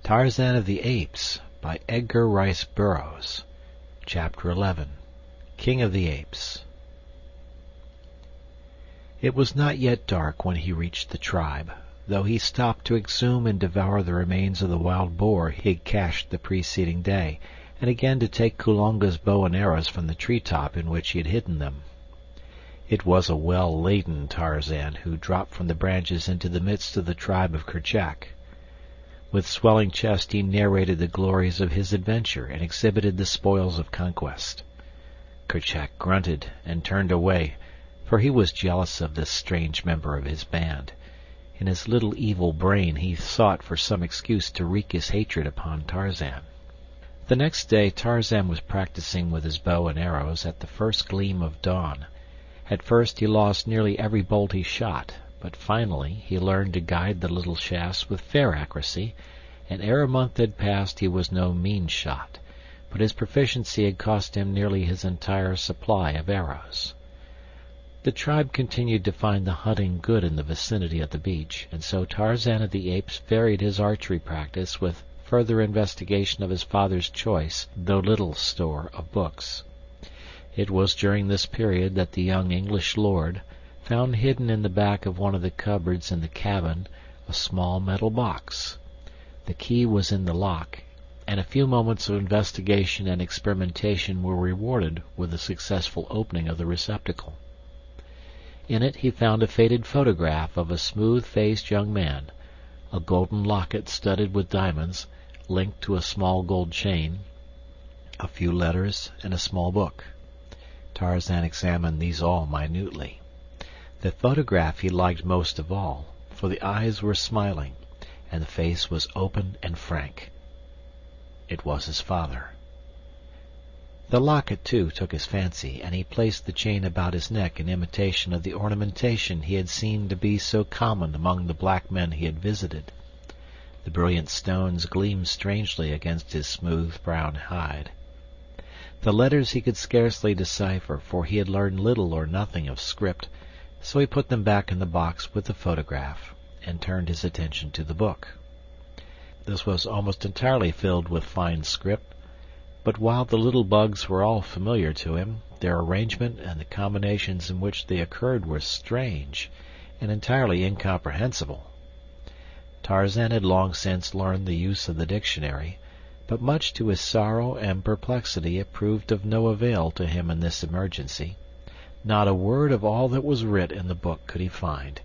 Tarzan of the Apes by Edgar Rice Burroughs. Chapter 11. King of the Apes. It was not yet dark when he reached the tribe, though he stopped to exhume and devour the remains of the wild boar he had cached the preceding day, and again to take Kulonga's bow and arrows from the treetop in which he had hidden them. It was a well-laden Tarzan who dropped from the branches into the midst of the tribe of Kerchak. With swelling chest he narrated the glories of his adventure and exhibited the spoils of conquest. Kerchak grunted and turned away, for he was jealous of this strange member of his band. In his little evil brain he sought for some excuse to wreak his hatred upon Tarzan. The next day Tarzan was practicing with his bow and arrows at the first gleam of dawn. At first he lost nearly every bolt he shot, but finally he learned to guide the little shafts with fair accuracy, and ere a month had passed he was no mean shot, but his proficiency had cost him nearly his entire supply of arrows. The tribe continued to find the hunting good in the vicinity of the beach, and so Tarzan of the Apes varied his archery practice with further investigation of his father's choice, though little store of books. It was during this period that the young English lord found hidden in the back of one of the cupboards in the cabin a small metal box. The key was in the lock, and a few moments of investigation and experimentation were rewarded with the successful opening of the receptacle. In it he found a faded photograph of a smooth-faced young man, a golden locket studded with diamonds, linked to a small gold chain, a few letters, and a small book. Tarzan examined these all minutely. The photograph he liked most of all, for the eyes were smiling, and the face was open and frank. It was his father. The locket, too, took his fancy, and he placed the chain about his neck in imitation of the ornamentation he had seen to be so common among the black men he had visited. The brilliant stones gleamed strangely against his smooth brown hide. The letters he could scarcely decipher, for he had learned little or nothing of script, so he put them back in the box with the photograph and turned his attention to the book. This was almost entirely filled with fine script, but while the little bugs were all familiar to him, their arrangement and the combinations in which they occurred were strange and entirely incomprehensible. Tarzan had long since learned the use of the dictionary, but much to his sorrow and perplexity it proved of no avail to him in this emergency. Not a word of all that was writ in the book could he find,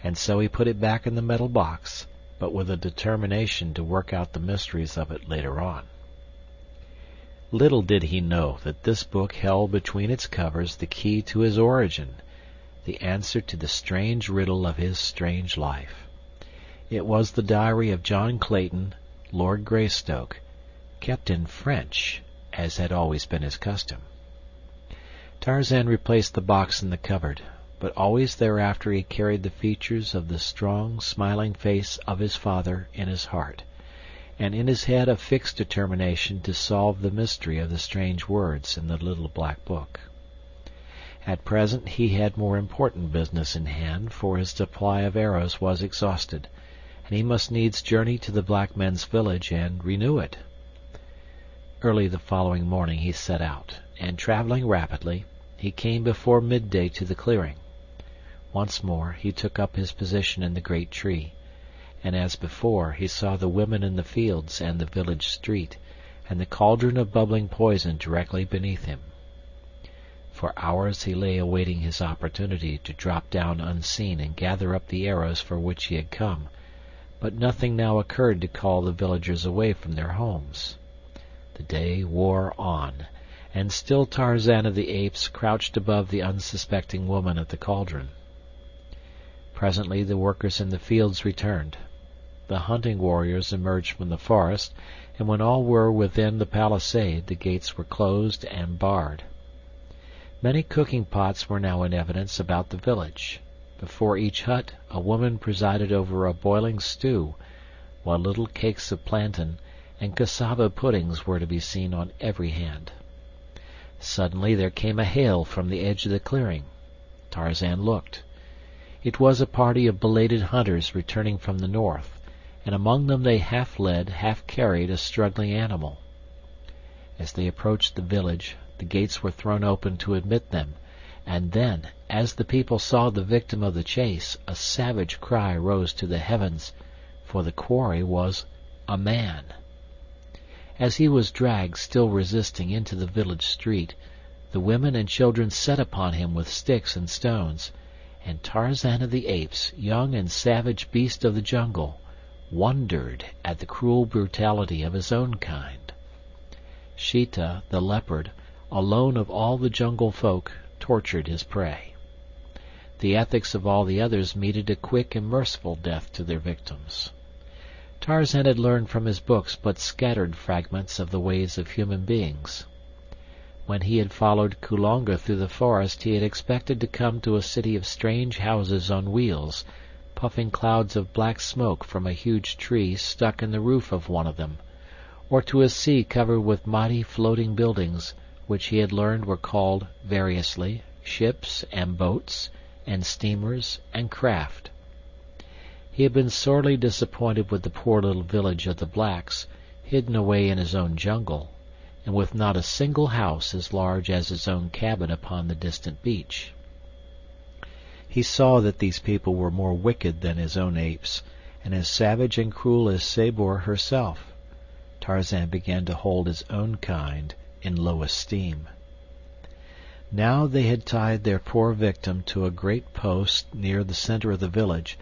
and so he put it back in the metal box, but with a determination to work out the mysteries of it later on. Little did he know that this book held between its covers the key to his origin, the answer to the strange riddle of his strange life. It was the diary of John Clayton, Lord Greystoke, kept in French, as had always been his custom. Tarzan replaced the box in the cupboard, but always thereafter he carried the features of the strong, smiling face of his father in his heart, and in his head a fixed determination to solve the mystery of the strange words in the little black book. At present he had more important business in hand, for his supply of arrows was exhausted, and he must needs journey to the black men's village and renew it. Early the following morning he set out, and traveling rapidly, he came before midday to the clearing. Once more he took up his position in the great tree, and as before he saw the women in the fields and the village street, and the cauldron of bubbling poison directly beneath him. For hours he lay awaiting his opportunity to drop down unseen and gather up the arrows for which he had come, but nothing now occurred to call the villagers away from their homes. The day wore on, and still Tarzan of the Apes crouched above the unsuspecting woman at the cauldron. Presently the workers in the fields returned. The hunting warriors emerged from the forest, and when all were within the palisade the gates were closed and barred. Many cooking pots were now in evidence about the village. Before each hut a woman presided over a boiling stew, while little cakes of plantain and cassava puddings were to be seen on every hand. Suddenly there came a hail from the edge of the clearing. Tarzan looked. It was a party of belated hunters returning from the north, and among them they half led, half carried a struggling animal. As they approached the village, the gates were thrown open to admit them, and then, as the people saw the victim of the chase, a savage cry rose to the heavens, for the quarry was a man. As he was dragged, still resisting, into the village street, the women and children set upon him with sticks and stones, and Tarzan of the Apes, young and savage beast of the jungle, wondered at the cruel brutality of his own kind. Sheeta, the leopard, alone of all the jungle folk, tortured his prey. The ethics of all the others meted a quick and merciful death to their victims. Tarzan had learned from his books but scattered fragments of the ways of human beings. When he had followed Kulonga through the forest, he had expected to come to a city of strange houses on wheels, puffing clouds of black smoke from a huge tree stuck in the roof of one of them, or to a sea covered with mighty floating buildings, which he had learned were called, variously, ships and boats and steamers and craft. He had been sorely disappointed with the poor little village of the blacks, hidden away in his own jungle, and with not a single house as large as his own cabin upon the distant beach. He saw that these people were more wicked than his own apes, and as savage and cruel as Sabor herself. Tarzan began to hold his own kind in low esteem. Now they had tied their poor victim to a great post near the center of the village,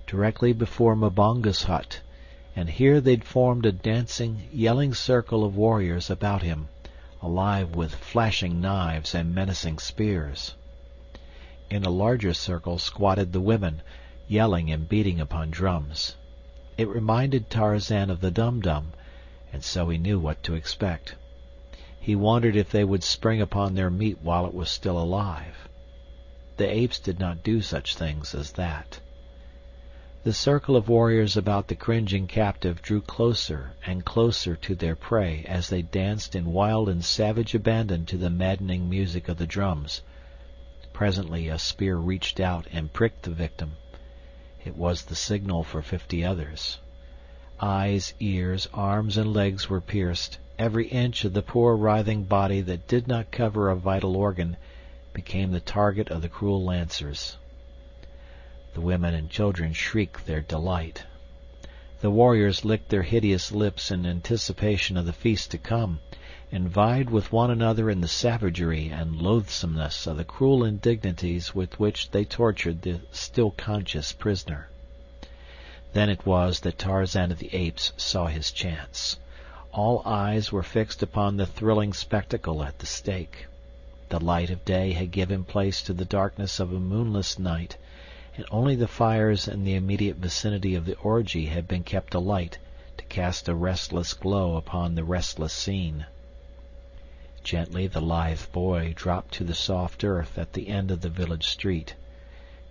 directly before Mbonga's hut, and here they'd formed a dancing, yelling circle of warriors about him, alive with flashing knives and menacing spears. In a larger circle squatted the women, yelling and beating upon drums. It reminded Tarzan of the Dum-Dum, and so he knew what to expect. He wondered if they would spring upon their meat while it was still alive. The apes did not do such things as that. The circle of warriors about the cringing captive drew closer and closer to their prey as they danced in wild and savage abandon to the maddening music of the drums. Presently a spear reached out and pricked the victim. It was the signal for 50 others. Eyes, ears, arms, and legs were pierced. Every inch of the poor writhing body that did not cover a vital organ became the target of the cruel lancers. The women and children shrieked their delight. The warriors licked their hideous lips in anticipation of the feast to come, and vied with one another in the savagery and loathsomeness of the cruel indignities with which they tortured the still conscious prisoner. Then it was that Tarzan of the Apes saw his chance. All eyes were fixed upon the thrilling spectacle at the stake. The light of day had given place to the darkness of a moonless night, and only the fires in the immediate vicinity of the orgy had been kept alight to cast a restless glow upon the restless scene. Gently the lithe boy dropped to the soft earth at the end of the village street.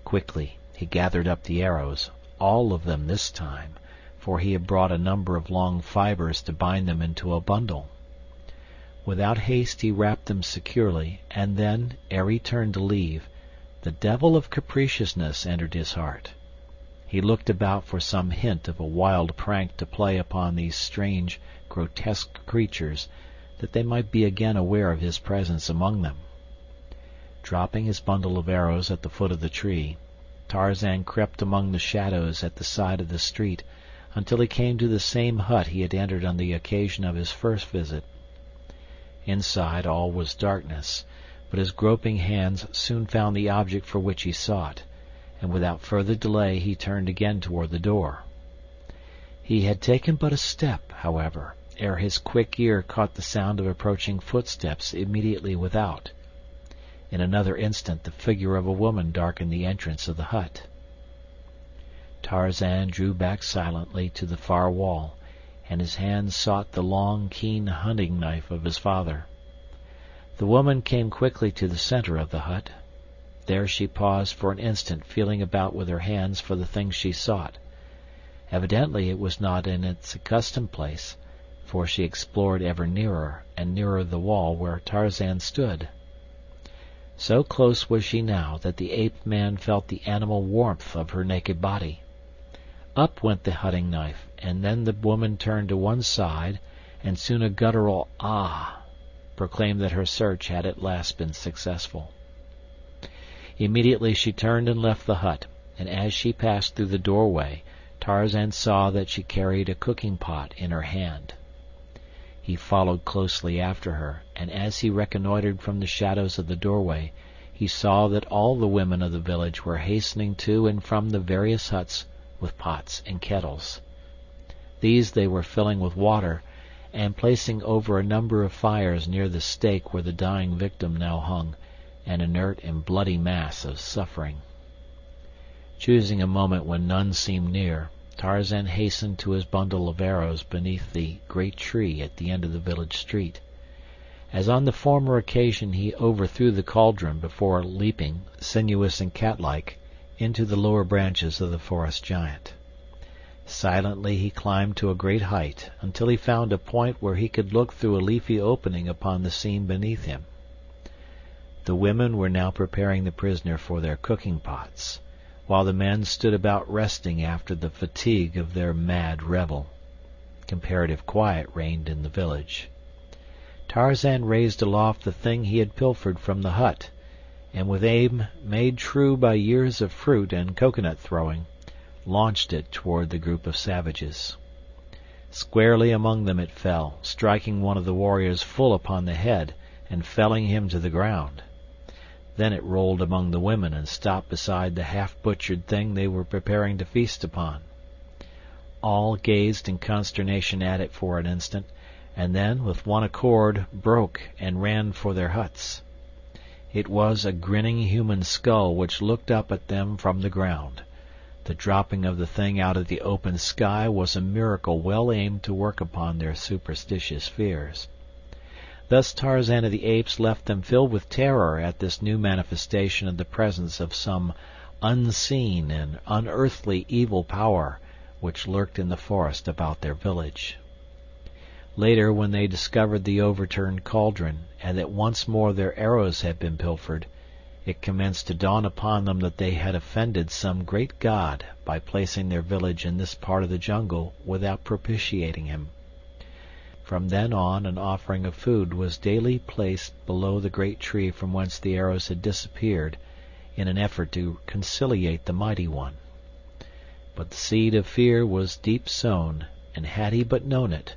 Quickly he gathered up the arrows, all of them this time, for he had brought a number of long fibers to bind them into a bundle. Without haste he wrapped them securely, and then, ere he turned to leave, the devil of capriciousness entered his heart. He looked about for some hint of a wild prank to play upon these strange, grotesque creatures, that they might be again aware of his presence among them. Dropping his bundle of arrows at the foot of the tree, Tarzan crept among the shadows at the side of the street until he came to the same hut he had entered on the occasion of his first visit. Inside all was darkness, but his groping hands soon found the object for which he sought, and without further delay he turned again toward the door. He had taken but a step, however, ere his quick ear caught the sound of approaching footsteps immediately without. In another instant the figure of a woman darkened the entrance of the hut. Tarzan drew back silently to the far wall, and his hand sought the long, keen hunting knife of his father. The woman came quickly to the center of the hut. There she paused for an instant, feeling about with her hands for the thing she sought. Evidently it was not in its accustomed place, for she explored ever nearer and nearer the wall where Tarzan stood. So close was she now that the ape-man felt the animal warmth of her naked body. Up went the hunting knife, and then the woman turned to one side, and soon a guttural "ah" proclaimed that her search had at last been successful. Immediately she turned and left the hut, and as she passed through the doorway, Tarzan saw that she carried a cooking pot in her hand. He followed closely after her, and as he reconnoitered from the shadows of the doorway, he saw that all the women of the village were hastening to and from the various huts with pots and kettles. These they were filling with water, and placing over a number of fires near the stake where the dying victim now hung, an inert and bloody mass of suffering. Choosing a moment when none seemed near, Tarzan hastened to his bundle of arrows beneath the great tree at the end of the village street. As on the former occasion, he overthrew the cauldron before leaping, sinuous and cat-like, into the lower branches of the forest giant. Silently he climbed to a great height until he found a point where he could look through a leafy opening upon the scene beneath him. The women were now preparing the prisoner for their cooking pots, while the men stood about resting after the fatigue of their mad revel. Comparative quiet reigned in the village. Tarzan raised aloft the thing he had pilfered from the hut, and with aim made true by years of fruit and coconut throwing, launched it toward the group of savages. Squarely among them it fell, striking one of the warriors full upon the head and felling him to the ground. Then it rolled among the women and stopped beside the half-butchered thing they were preparing to feast upon. All gazed in consternation at it for an instant, and then, with one accord, broke and ran for their huts. It was a grinning human skull which looked up at them from the ground. The dropping of the thing out of the open sky was a miracle well aimed to work upon their superstitious fears. Thus Tarzan of the Apes left them filled with terror at this new manifestation of the presence of some unseen and unearthly evil power which lurked in the forest about their village. Later, when they discovered the overturned cauldron and that once more their arrows had been pilfered, it commenced to dawn upon them that they had offended some great god by placing their village in this part of the jungle without propitiating him. From then on an offering of food was daily placed below the great tree from whence the arrows had disappeared, in an effort to conciliate the Mighty One. But the seed of fear was deep sown, and had he but known it,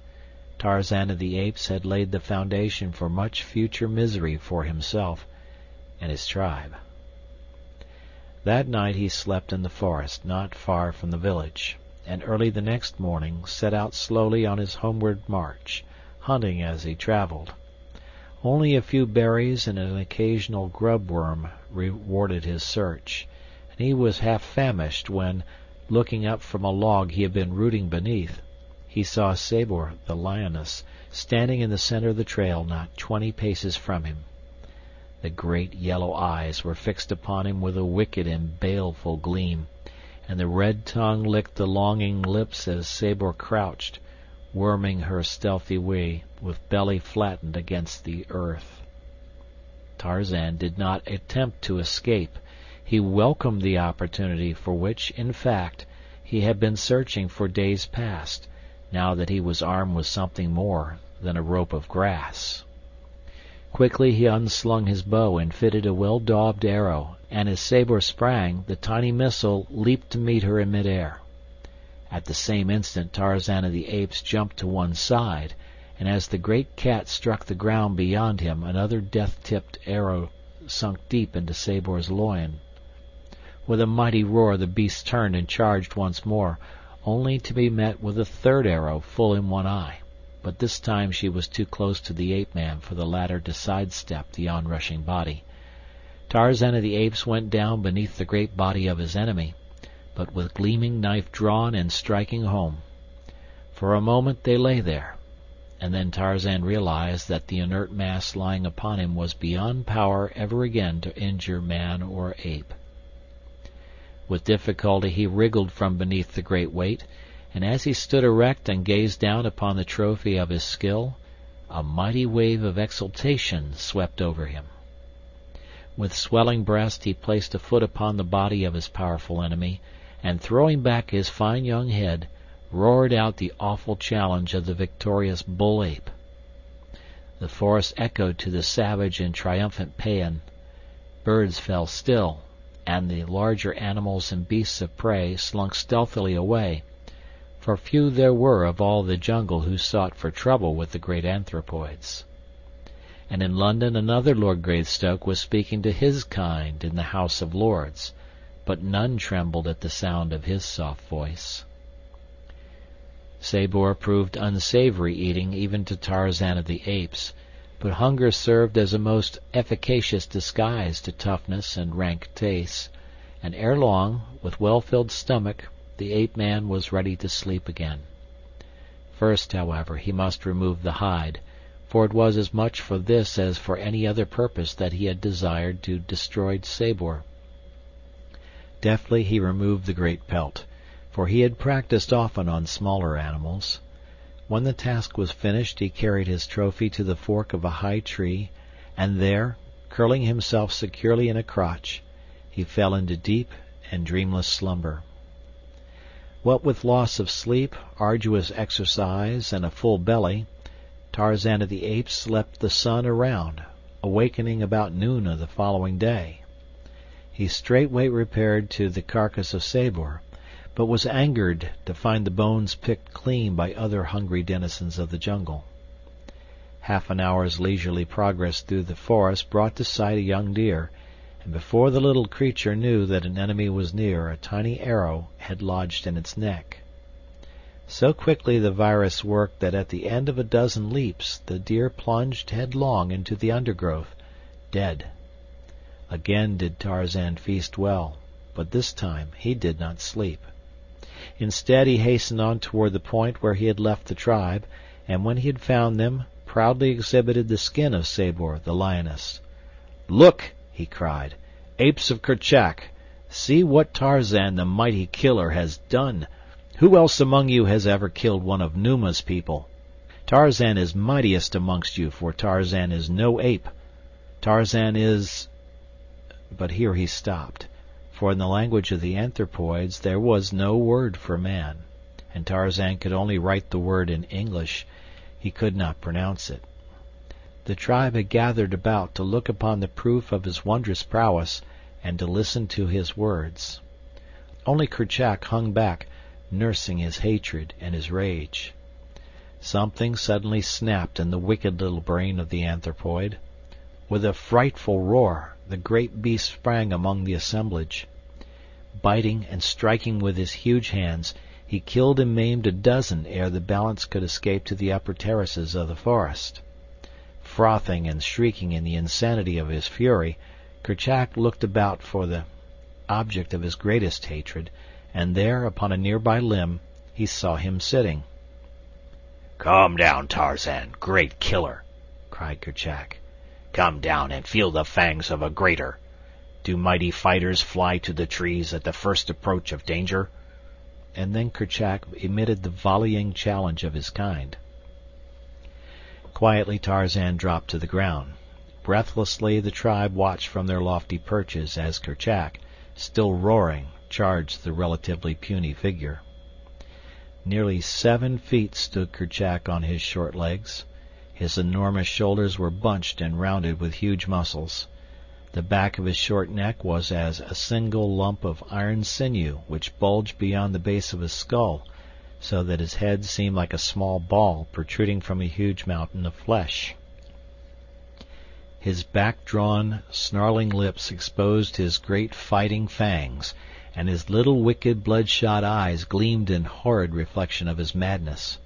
Tarzan of the Apes had laid the foundation for much future misery for himself and his tribe. That night he slept in the forest not far from the village, and early the next morning set out slowly on his homeward march, hunting as he traveled. Only a few berries and an occasional grub worm rewarded his search, and he was half famished when, looking up from a log he had been rooting beneath, he saw Sabor, the lioness, standing in the center of the trail not 20 paces from him. The great yellow eyes were fixed upon him with a wicked and baleful gleam, and the red tongue licked the longing lips as Sabor crouched, worming her stealthy way, with belly flattened against the earth. Tarzan did not attempt to escape. He welcomed the opportunity for which, in fact, he had been searching for days past, now that he was armed with something more than a rope of grass. Quickly he unslung his bow and fitted a well-daubed arrow, and as Sabor sprang, the tiny missile leaped to meet her in mid-air. At the same instant Tarzan of the Apes jumped to one side, and as the great cat struck the ground beyond him, another death-tipped arrow sunk deep into Sabor's loin. With a mighty roar the beast turned and charged once more, only to be met with a third arrow full in one eye, but this time she was too close to the ape-man for the latter to sidestep the onrushing body. Tarzan of the Apes went down beneath the great body of his enemy, but with gleaming knife drawn and striking home. For a moment they lay there, and then Tarzan realized that the inert mass lying upon him was beyond power ever again to injure man or ape. With difficulty he wriggled from beneath the great weight, and as he stood erect and gazed down upon the trophy of his skill, a mighty wave of exultation swept over him. With swelling breast he placed a foot upon the body of his powerful enemy, and throwing back his fine young head, roared out the awful challenge of the victorious bull ape. The forest echoed to the savage and triumphant paean. Birds fell still, and the larger animals and beasts of prey slunk stealthily away, for few there were of all the jungle who sought for trouble with the great anthropoids. And in London another Lord Greystoke was speaking to his kind in the House of Lords, but none trembled at the sound of his soft voice. Sabor proved unsavory eating even to Tarzan of the Apes, but hunger served as a most efficacious disguise to toughness and rank tastes, and ere long, with well-filled stomach, the ape-man was ready to sleep again. First, however, he must remove the hide, for it was as much for this as for any other purpose that he had desired to destroy Sabor. Deftly he removed the great pelt, for he had practiced often on smaller animals. When the task was finished, he carried his trophy to the fork of a high tree, and there, curling himself securely in a crotch, he fell into deep and dreamless slumber. What with loss of sleep, arduous exercise, and a full belly, Tarzan of the Apes slept the sun around, awakening about noon of the following day. He straightway repaired to the carcass of Sabor, but was angered to find the bones picked clean by other hungry denizens of the jungle. Half an hour's leisurely progress through the forest brought to sight a young deer, and before the little creature knew that an enemy was near, a tiny arrow had lodged in its neck. So quickly the virus worked that at the end of a dozen leaps the deer plunged headlong into the undergrowth, dead. Again did Tarzan feast well, but this time he did not sleep. Instead he hastened on toward the point where he had left the tribe, and when he had found them, proudly exhibited the skin of Sabor the lioness. "Look!" he cried. "Apes of Kerchak, see what Tarzan the mighty killer has done! Who else among you has ever killed one of Numa's people? Tarzan is mightiest amongst you, for Tarzan is no ape. Tarzan is—" But here he stopped, for in the language of the anthropoids there was no word for man, and Tarzan could only write the word in English. He could not pronounce it. The tribe had gathered about to look upon the proof of his wondrous prowess and to listen to his words. Only Kerchak hung back, nursing his hatred and his rage. Something suddenly snapped in the wicked little brain of the anthropoid. With a frightful roar, the great beast sprang among the assemblage. Biting and striking with his huge hands, he killed and maimed a dozen ere the balance could escape to the upper terraces of the forest. Frothing and shrieking in the insanity of his fury, Kerchak looked about for the object of his greatest hatred, and there, upon a nearby limb, he saw him sitting. "Come down, Tarzan, great killer!" cried Kerchak. "Come down and feel the fangs of a greater. Do mighty fighters fly to the trees at the first approach of danger?" And then Kerchak emitted the volleying challenge of his kind. Quietly Tarzan dropped to the ground. Breathlessly the tribe watched from their lofty perches as Kerchak, still roaring, charged the relatively puny figure. Nearly 7 feet stood Kerchak on his short legs. His enormous shoulders were bunched and rounded with huge muscles. The back of his short neck was as a single lump of iron sinew which bulged beyond the base of his skull, so that his head seemed like a small ball protruding from a huge mountain of flesh. His back-drawn, snarling lips exposed his great fighting fangs, and his little wicked bloodshot eyes gleamed in horrid reflection of his madness.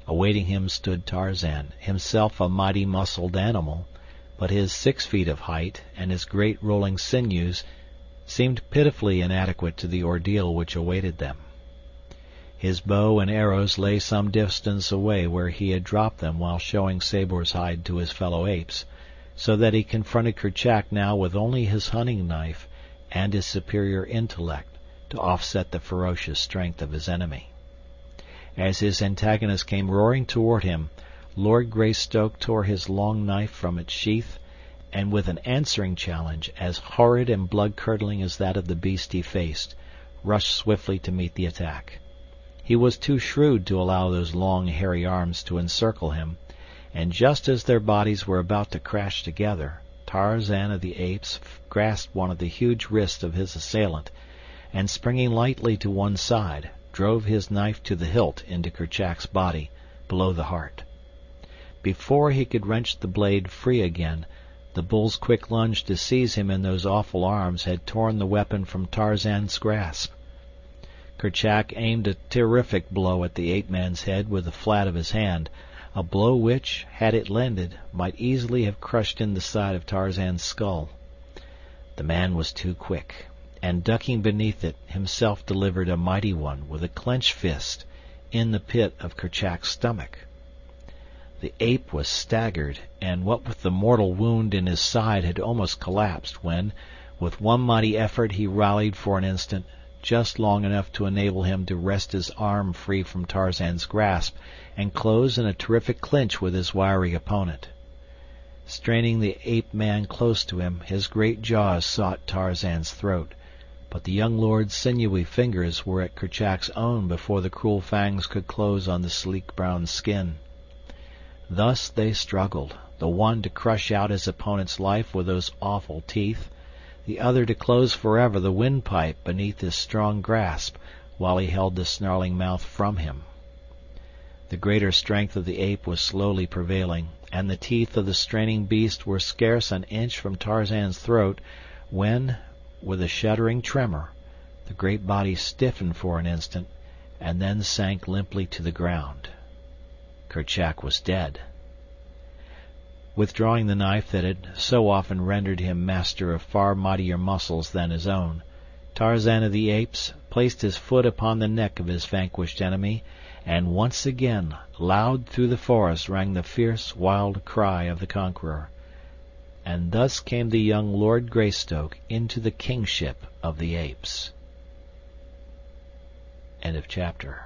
Awaiting him stood Tarzan, himself a mighty muscled animal, but his 6 feet of height and his great rolling sinews seemed pitifully inadequate to the ordeal which awaited them. His bow and arrows lay some distance away where he had dropped them while showing Sabor's hide to his fellow apes, so that he confronted Kerchak now with only his hunting knife and his superior intellect to offset the ferocious strength of his enemy. As his antagonist came roaring toward him, Lord Greystoke tore his long knife from its sheath, and with an answering challenge as horrid and blood-curdling as that of the beast he faced, rushed swiftly to meet the attack. He was too shrewd to allow those long, hairy arms to encircle him, and just as their bodies were about to crash together, Tarzan of the Apes grasped one of the huge wrists of his assailant, and springing lightly to one side, drove his knife to the hilt into Kerchak's body, below the heart. Before he could wrench the blade free again, the bull's quick lunge to seize him in those awful arms had torn the weapon from Tarzan's grasp. Kerchak aimed a terrific blow at the ape-man's head with the flat of his hand, a blow which, had it landed, might easily have crushed in the side of Tarzan's skull. The man was too quick, and ducking beneath it, himself delivered a mighty one with a clenched fist in the pit of Kerchak's stomach. The ape was staggered, and what with the mortal wound in his side had almost collapsed when, with one mighty effort, he rallied for an instant, just long enough to enable him to wrest his arm free from Tarzan's grasp and close in a terrific clinch with his wiry opponent. Straining the ape-man close to him, his great jaws sought Tarzan's throat, but the young lord's sinewy fingers were at Kerchak's own before the cruel fangs could close on the sleek brown skin. Thus they struggled, the one to crush out his opponent's life with those awful teeth, the other to close forever the windpipe beneath his strong grasp while he held the snarling mouth from him. The greater strength of the ape was slowly prevailing, and the teeth of the straining beast were scarce an inch from Tarzan's throat when, with a shuddering tremor, the great body stiffened for an instant and then sank limply to the ground. Kerchak was dead. Withdrawing the knife that had so often rendered him master of far mightier muscles than his own, Tarzan of the Apes placed his foot upon the neck of his vanquished enemy, and once again loud through the forest rang the fierce, wild cry of the conqueror. And thus came the young Lord Greystoke into the kingship of the apes. End of chapter.